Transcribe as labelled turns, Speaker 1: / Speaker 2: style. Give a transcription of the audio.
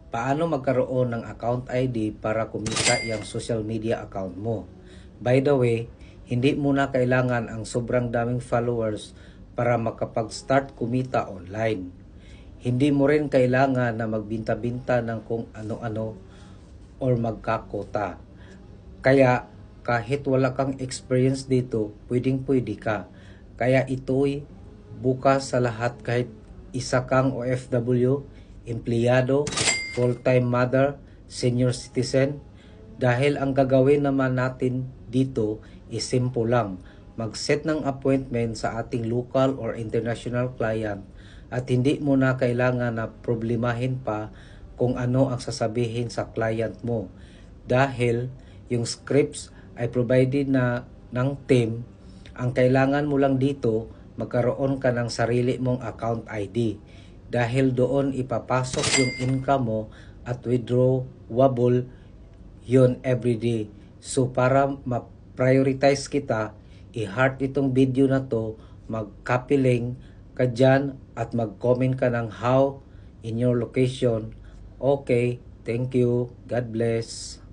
Speaker 1: Paano magkaroon ng account ID para kumita yung social media account mo? By the way, hindi mo na kailangan ang sobrang daming followers para makapag-start kumita online. Hindi mo rin kailangan na magbinta-binta ng kung ano-ano or magkakota. Kaya kahit wala kang experience dito, pwedeng-pwede ka. Kaya ito'y bukas sa lahat kahit isa kang OFW, empleyado, full-time mother, senior citizen. Dahil ang gagawin naman natin dito is simple lang. Mag-set ng appointment sa ating local or international client at hindi mo na kailangan na problemahin pa kung ano ang sasabihin sa client mo. Dahil yung scripts ay provided na ng team, ang kailangan mo lang dito magkaroon ka ng sarili mong account ID. Dahil doon ipapasok yung income mo at withdrawable yun everyday. So para ma-prioritize kita, i-heart itong video na to, mag-copy link ka dyan at mag-comment ka ng how in your location. Okay, thank you. God bless.